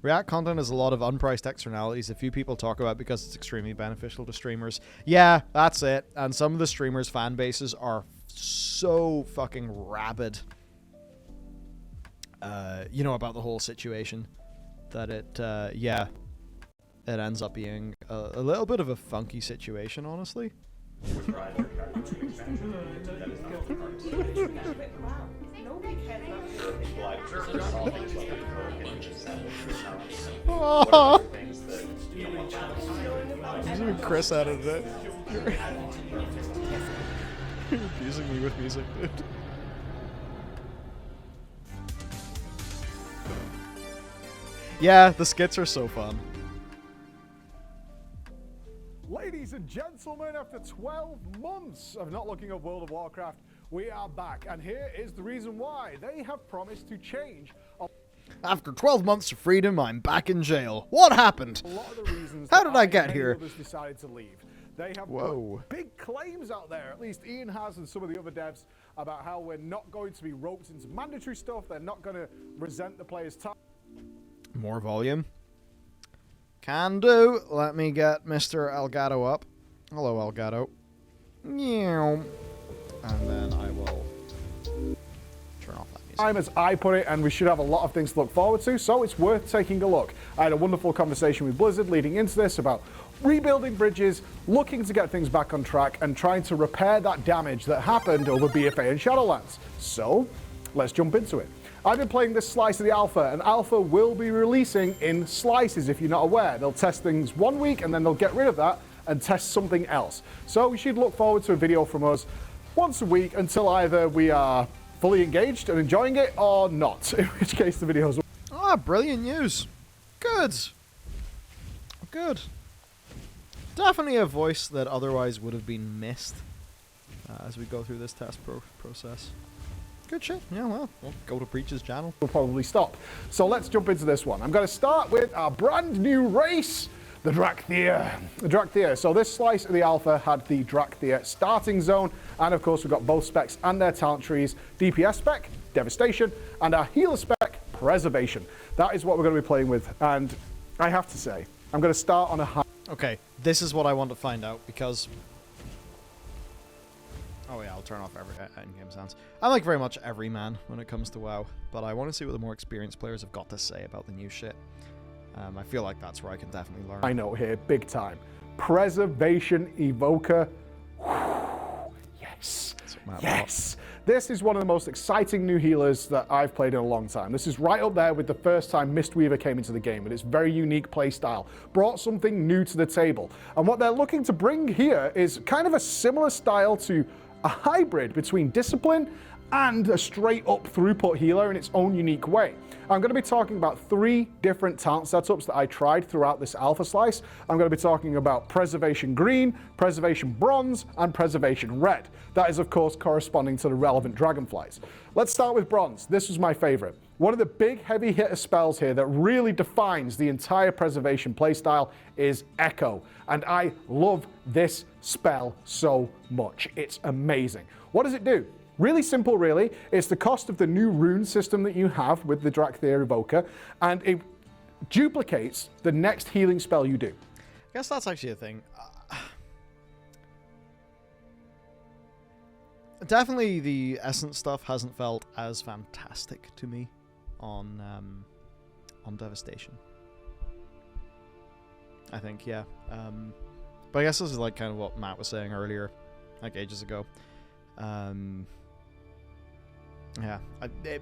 React content has a lot of unpriced externalities that few people talk about because it's extremely beneficial to streamers. Yeah, that's it. And some of the streamers' fan bases are so fucking rabid, you know, about the whole situation, that it, yeah, it ends up being a little bit of a funky situation, honestly. Oh. Even Chris added it. You're abusing me with music, dude. Yeah, the skits are so fun. Ladies and gentlemen, after 12 months of not looking at World of Warcraft, we are back. And here is the reason why. They have promised to change. After 12 months of freedom, I'm back in jail. What happened? A lot of the reasons How did I get here? Others decided to leave. They have put big claims out there, at least Ian has and some of the other devs, about how we're not going to be roped into mandatory stuff. They're not going to resent the players' time. More volume. Can do. Let me get Mr. Elgato up. Hello, Elgato. And then I will turn off that music. Time, as I put it, and we should have a lot of things to look forward to, so it's worth taking a look. I had a wonderful conversation with Blizzard leading into this about rebuilding bridges, looking to get things back on track, and trying to repair that damage that happened over BFA and Shadowlands. So, let's jump into it. I've been playing this slice of the alpha, and alpha will be releasing in slices if you're not aware. They'll test things 1 week and then they'll get rid of that and test something else. So you should look forward to a video from us once a week until either we are fully engaged and enjoying it or not, in which case the videos... Ah, brilliant news. Good. Good. Definitely a voice that otherwise would have been missed as we go through this test process. Good shit. Yeah, well, we'll go to Breach's channel. We'll probably stop. So let's jump into this one. I'm going to start with our brand new race, the Drachthyr. The Drachthyr. So this slice of the alpha had the Drachthyr starting zone, and of course we've got both specs and their talent trees. DPS spec, Devastation, and our healer spec, Preservation. That is what we're going to be playing with, and I have to say, I'm going to start on a high... Okay, this is what I want to find out, because... Oh yeah, I'll turn off every in-game sounds. I like very much every man when it comes to WoW, but I want to see what the more experienced players have got to say about the new shit. I feel like that's where I can definitely learn. I know here, big time. Preservation Evoker. Yes. Yes. This is one of the most exciting new healers that I've played in a long time. This is right up there with the first time Mistweaver came into the game, with its very unique playstyle. Brought something new to the table. And what they're looking to bring here is kind of a similar style to a hybrid between Discipline and a straight up throughput healer in its own unique way. I'm going to be talking about 3 different talent setups that I tried throughout this alpha slice. I'm going to be talking about Preservation Green, Preservation Bronze, and Preservation Red. That is, of course, corresponding to the relevant dragonflies. Let's start with Bronze. This was my favorite. One of the big heavy hitter spells here that really defines the entire Preservation playstyle is Echo. And I love this spell so much. It's amazing. What does it do? Really simple, really. It's the cost of the new rune system that you have with the Drachthyr Evoker, and it duplicates the next healing spell you do. I guess that's actually a thing. Definitely the Essence stuff hasn't felt as fantastic to me on Devastation. I think, yeah. But I guess this is like kind of what Matt was saying earlier, like ages ago. Yeah, it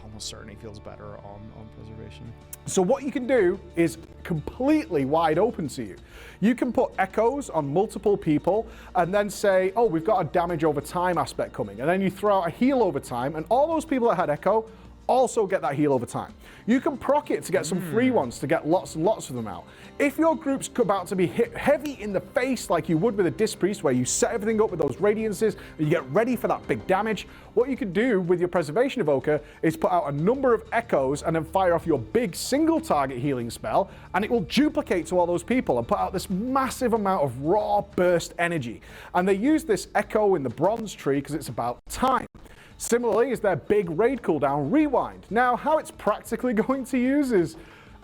almost certainly feels better on Preservation. So what you can do is completely wide open to you. You can put echoes on multiple people and then say, oh, we've got a damage over time aspect coming. And then you throw out a heal over time, and all those people that had echo also get that heal over time. You can proc it to get some free ones, to get lots and lots of them out. If your group's about to be hit heavy in the face like you would with a Disc Priest, where you set everything up with those radiances and you get ready for that big damage, what you can do with your Preservation Evoker is put out a number of echoes and then fire off your big single target healing spell, and it will duplicate to all those people and put out this massive amount of raw burst energy. And they use this echo in the Bronze tree because it's about time. Similarly is their big raid cooldown, Rewind. Now, how it's practically going to use is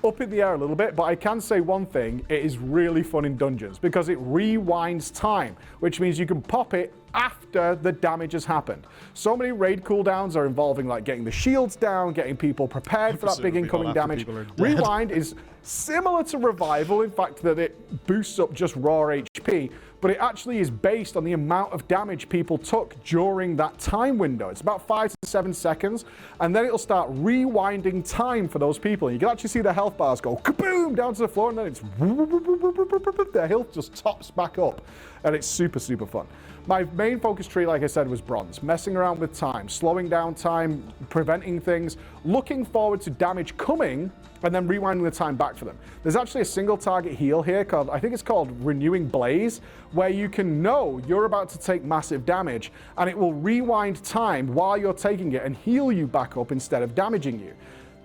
up in the air a little bit, but I can say one thing, it is really fun in dungeons because it rewinds time, which means you can pop it after the damage has happened. So many raid cooldowns are involving like getting the shields down, getting people prepared for that big incoming damage. Rewind is similar to revival, in fact that it boosts up just raw HP, but it actually is based on the amount of damage people took during that time window. It's about 5 to 7 seconds, and then it'll start rewinding time for those people. You can actually see the health bars go kaboom down to the floor, and then it's their health just tops back up, and it's super, super fun. My main focus tree, like I said, was bronze. Messing around with time, slowing down time, preventing things, looking forward to damage coming, and then rewinding the time back for them. There's actually a single target heal here called, I think it's called Renewing Blaze, where you can know you're about to take massive damage, and it will rewind time while you're taking it and heal you back up instead of damaging you.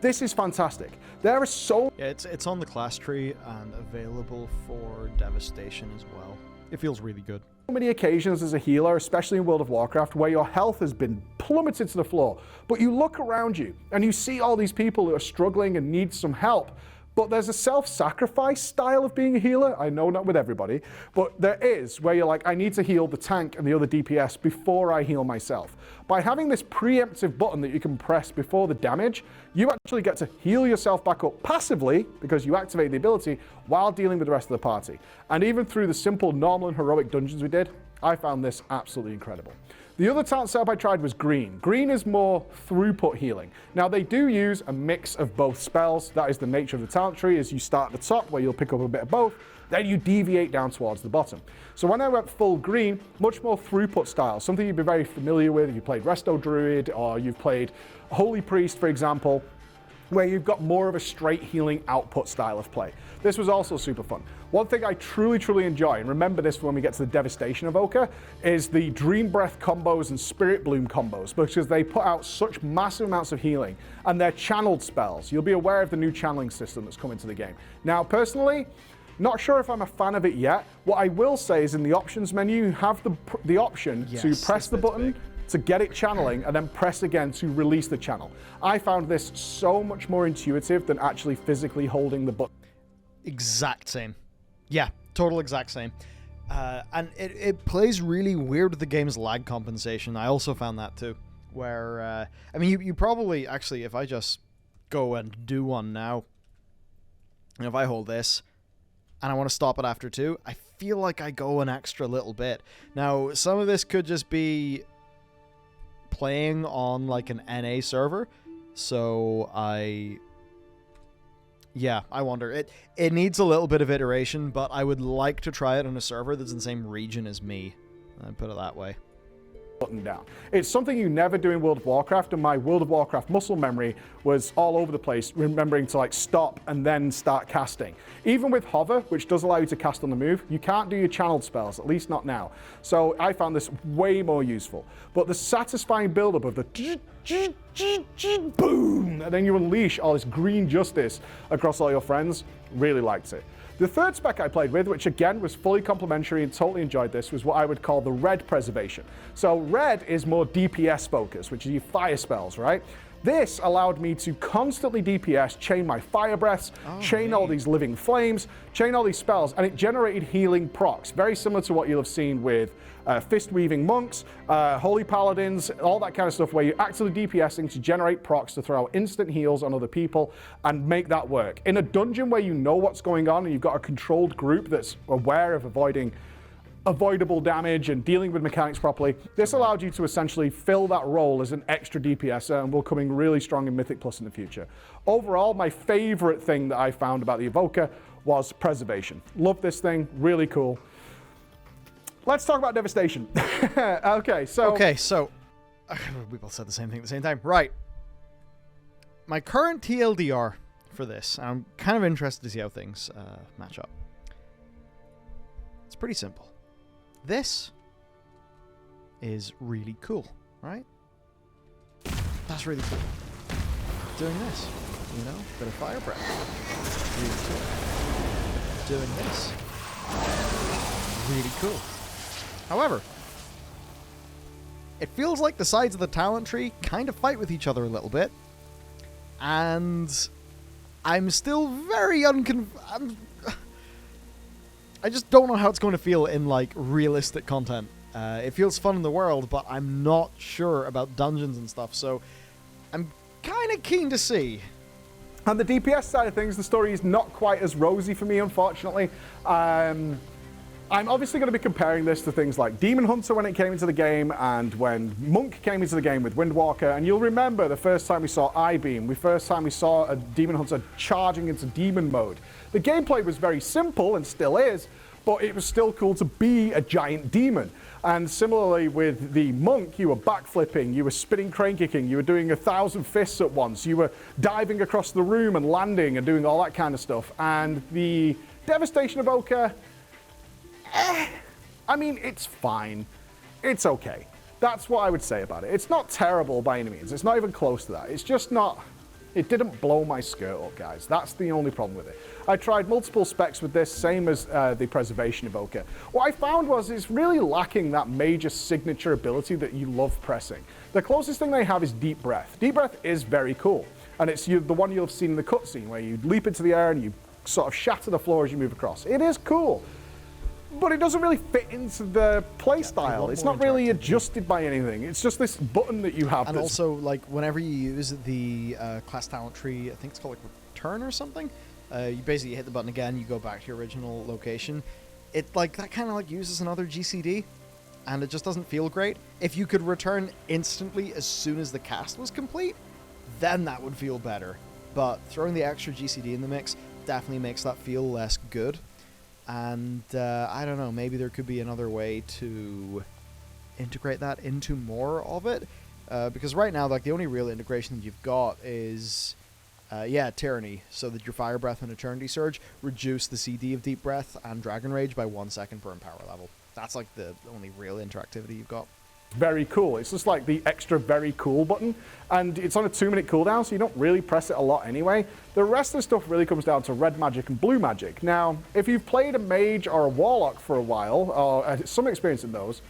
This is fantastic. There are so... Yeah, it's on the class tree and available for Devastation as well. It feels really good. Many occasions as a healer, especially in World of Warcraft, where your health has been plummeted to the floor, but you look around you and you see all these people who are struggling and need some help. But there's a self-sacrifice style of being a healer. I know not with everybody, but there is, where you're like, I need to heal the tank and the other DPS before I heal myself. By having this preemptive button that you can press before the damage, you actually get to heal yourself back up passively, because you activate the ability, while dealing with the rest of the party. And even through the simple, normal, and heroic dungeons we did, I found this absolutely incredible. The other talent setup I tried was green. Green is more throughput healing. Now they do use a mix of both spells. That is the nature of the talent tree, is you start at the top where you'll pick up a bit of both, then you deviate down towards the bottom. So when I went full green, much more throughput style, something you'd be very familiar with if you played Resto Druid or you've played Holy Priest, for example, where you've got more of a straight healing output style of play. This was also super fun. One thing I truly, truly enjoy, and remember this when we get to the Devastation Evoker, is the Dream Breath combos and Spirit Bloom combos, because they put out such massive amounts of healing, and they're channeled spells. You'll be aware of the new channeling system that's come into the game. Now, personally, not sure if I'm a fan of it yet. What I will say is in the options menu, you have the option to press the button to get it channeling, and then press again to release the channel. I found this so much more intuitive than actually physically holding the button. Exact same. Yeah, total exact same. And it plays really weird with the game's lag compensation. I also found that too. Where, I mean, you probably, actually, if I just go and do one now, and if I hold this, and I want to stop it after 2, I feel like I go an extra little bit. Now, some of this could just be playing on like an NA server, so I wonder. It needs a little bit of iteration, but I would like to try it on a server that's in the same region as me. I'd put it that way. Button down. It's something you never do in World of Warcraft, and my World of Warcraft muscle memory was all over the place, remembering to like stop and then start casting. Even with hover, which does allow you to cast on the move, you can't do your channeled spells, at least not now. So I found this way more useful. But the satisfying build-up of the boom, and then you unleash all this green justice across all your friends, really liked it. The third spec I played with, which again was fully complementary and totally enjoyed this, was what I would call the red preservation. So red is more DPS focus, which is your fire spells, right? This allowed me to constantly DPS, chain my fire breaths, chain all these living flames, chain all these spells, and it generated healing procs, very similar to what you'll have seen with fist-weaving monks, holy paladins, all that kind of stuff, where you're actively DPSing to generate procs to throw out instant heals on other people and make that work. In a dungeon where you know what's going on and you've got a controlled group that's aware of avoidable damage and dealing with mechanics properly, this allowed you to essentially fill that role as an extra DPSer and will come in really strong in Mythic Plus in the future. Overall, my favorite thing that I found about the Evoker was preservation. Love this thing, really cool. Let's talk about Devastation. Okay, so we both said the same thing at the same time. Right. My current TLDR for this, and I'm kind of interested to see how things match up. It's pretty simple. This is really cool, right? That's really cool. Doing this, you know, bit of fire breath. Really cool. Doing this. Really cool. However, it feels like the sides of the talent tree kind of fight with each other a little bit. And I'm still very I just don't know how it's going to feel in, like, realistic content. It feels fun in the world, but I'm not sure about dungeons and stuff, so I'm kind of keen to see. On the DPS side of things, the story is not quite as rosy for me, unfortunately. I'm obviously going to be comparing this to things like Demon Hunter when it came into the game, and when Monk came into the game with Windwalker. And you'll remember the first time we saw I-Beam, the first time we saw a Demon Hunter charging into demon mode. The gameplay was very simple, and still is, but it was still cool to be a giant demon. And similarly with the Monk, you were backflipping, you were spinning crane kicking, you were doing 1,000 fists at once, you were diving across the room and landing and doing all that kind of stuff. And the Devastation Evoker, I mean, it's fine. It's okay. That's what I would say about it. It's not terrible by any means. It's not even close to that. It's just not... It didn't blow my skirt up, guys. That's the only problem with it. I tried multiple specs with this, same as the Preservation Evoker. What I found was it's really lacking that major signature ability that you love pressing. The closest thing they have is Deep Breath. Deep Breath is very cool, and it's the one you'll have seen in the cutscene where you leap into the air and you sort of shatter the floor as you move across. It is cool, but it doesn't really fit into the playstyle. It's not really adjusted by anything. It's just this button that you have. And also, like, whenever you use the class talent tree, I think it's called, like, return or something, you basically hit the button again, you go back to your original location. It, like, that kind of, like, uses another GCD, and it just doesn't feel great. If you could return instantly as soon as the cast was complete, then that would feel better. But throwing the extra GCD in the mix definitely makes that feel less good. And I don't know, maybe there could be another way to integrate that into more of it. Because right now, like, the only real integration that you've got is, Tyranny, so that your Fire Breath and Eternity Surge reduce the CD of Deep Breath and Dragon Rage by 1 second per empower level. That's, like, the only real interactivity you've got. Very cool. It's just like the extra very cool button, and it's on a 2-minute cooldown, so you don't really press it a lot anyway. The rest of the stuff really comes down to red magic and blue magic. Now, if you've played a mage or a warlock for a while, or some experience in those,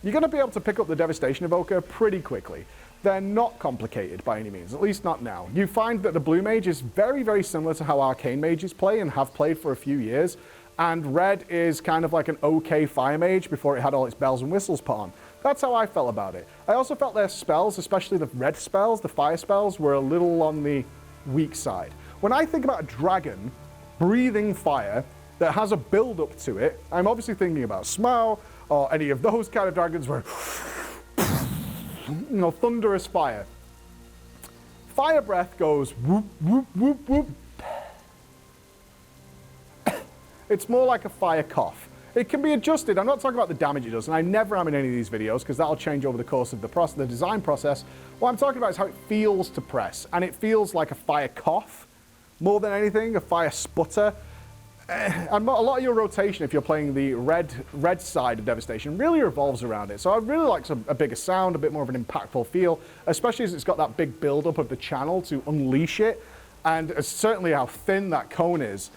you're going to be able to pick up the Devastation Evoker pretty quickly. They're not complicated by any means, at least not now. You find that the blue mage is very, very similar to how arcane mages play and have played for a few years, and red is kind of like an okay fire mage before it had all its bells and whistles put on. That's how I felt about it. I also felt their spells, especially the red spells, the fire spells, were a little on the weak side. When I think about a dragon breathing fire that has a build-up to it, I'm obviously thinking about Smough or any of those kind of dragons where, you know, thunderous fire. Fire breath goes whoop, whoop, whoop, whoop. It's more like a fire cough. It can be adjusted. I'm not talking about the damage it does, and I never am in any of these videos because that'll change over the course of the design process. What I'm talking about is how it feels to press, and it feels like a fire cough more than anything, a fire sputter. And a lot of your rotation, if you're playing the red side of Devastation, really revolves around it. So I really like a bigger sound, a bit more of an impactful feel, especially as it's got that big build-up of the channel to unleash it, and certainly how thin that cone is.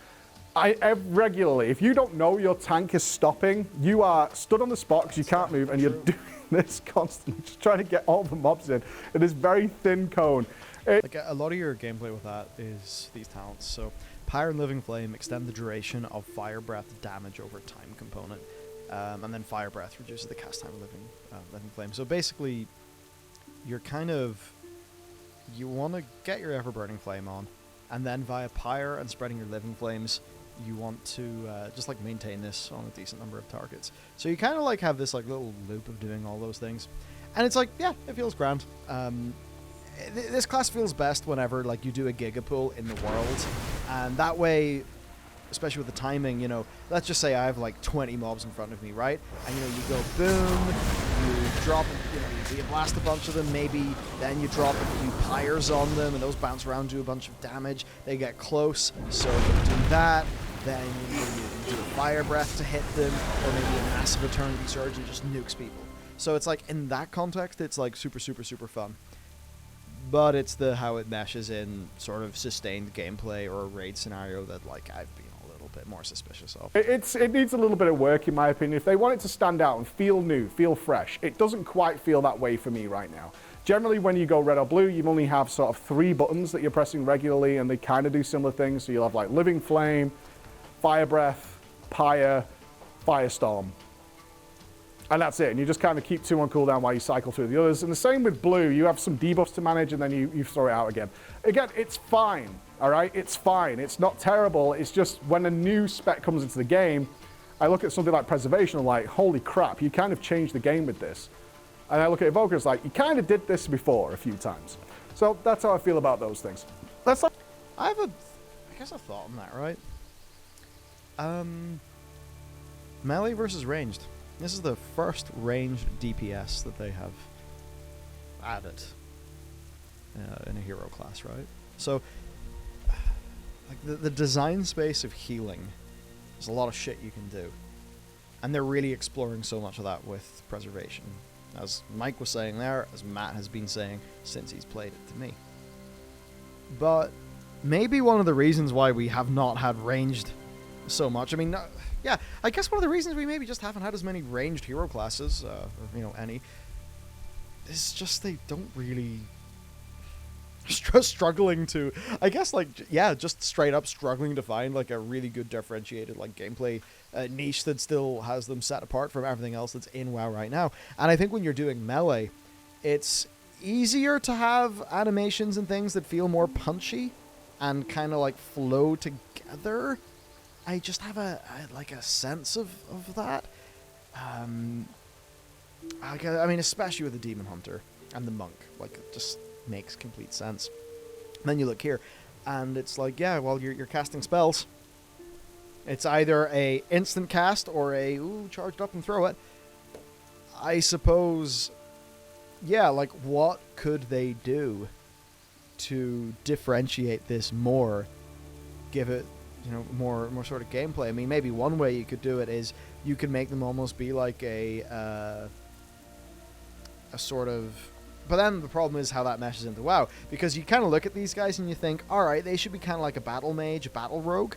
Regularly, if you don't know your tank is stopping, you are stood on the spot because you can't move, and you're doing this constantly, just trying to get all the mobs in this very thin cone. Like, a lot of your gameplay with that is these talents. So, Pyre and Living Flame extend the duration of Fire Breath damage over time component, and then Fire Breath reduces the cast time of Living Flame. So basically, you're you want to get your Ever-Burning Flame on, and then via Pyre and spreading your Living Flames, you want to just, like, maintain this on a decent number of targets. So you kind of, like, have this, like, little loop of doing all those things. And it's like, yeah, it feels grand. This class feels best whenever, like, you do a Gigapool in the world. And that way, especially with the timing, you know, let's just say I have, like, 20 mobs in front of me, right? And, you know, you go boom, you drop, you know, you blast a bunch of them, maybe then you drop a few pyres on them, and those bounce around, do a bunch of damage. They get close, so you do that. Then you do a Fire Breath to hit them, or maybe a massive Eternity Surge and just nukes people. So it's like, in that context, it's like super, super, super fun. But it's how it meshes in sort of sustained gameplay or a raid scenario that, like, I've been a little bit more suspicious of. It needs a little bit of work, in my opinion. If they want it to stand out and feel new, feel fresh, it doesn't quite feel that way for me right now. Generally, when you go red or blue, you only have sort of 3 buttons that you're pressing regularly, and they kind of do similar things. So you'll have like Living Flame, Fire Breath, Pyre, Firestorm. And that's it. And you just kind of keep 2 on cooldown while you cycle through the others. And the same with blue. You have some debuffs to manage, and then you throw it out again. Again, it's fine, all right? It's fine. It's not terrible. It's just when a new spec comes into the game, I look at something like Preservation, I'm like, holy crap, you kind of changed the game with this. And I look at Evoker, it's like, you kind of did this before a few times. So that's how I feel about those things. I guess a thought on that, right? Melee versus ranged. This is the first ranged DPS that they have added in a hero class, right? So, like the design space of healing, there's a lot of shit you can do. And they're really exploring so much of that with Preservation. As Mike was saying there, as Matt has been saying since he's played it to me. But maybe one of the reasons why we have not had ranged so much, I mean, yeah, I guess one of the reasons we maybe just haven't had as many ranged hero classes, or, any, is just they don't really... struggling to, I guess, just straight up struggling to find, like, a really good differentiated, like, gameplay niche that still has them set apart from everything else that's in WoW right now. And I think when you're doing melee, it's easier to have animations and things that feel more punchy and kind of, like, flow together. I just have a sense of that. I mean, especially with the Demon Hunter and the Monk. Like, it just makes complete sense. And then you look here, and it's like, yeah, well, you're casting spells. It's either a instant cast or a, charged up and throw it. I suppose, yeah, like, what could they do to differentiate this more? Give it, more sort of gameplay. I mean, maybe one way you could do it is you could make them almost be like a sort of... But then the problem is how that meshes into WoW. Because you kind of look at these guys and you think, alright, they should be kind of like a battle mage, a battle rogue.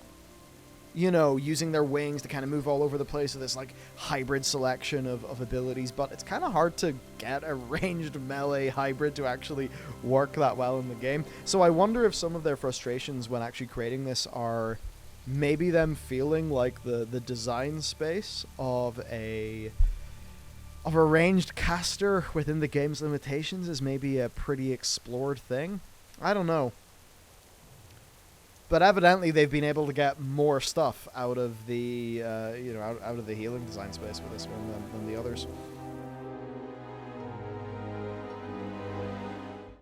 Using their wings to kind of move all over the place with this, like, hybrid selection of abilities. But it's kind of hard to get a ranged melee hybrid to actually work that well in the game. So I wonder if some of their frustrations when actually creating this are maybe them feeling like the design space of a ranged caster within the game's limitations is maybe a pretty explored thing. I don't know. But evidently they've been able to get more stuff out of the, out of the healing design space with this one than the others.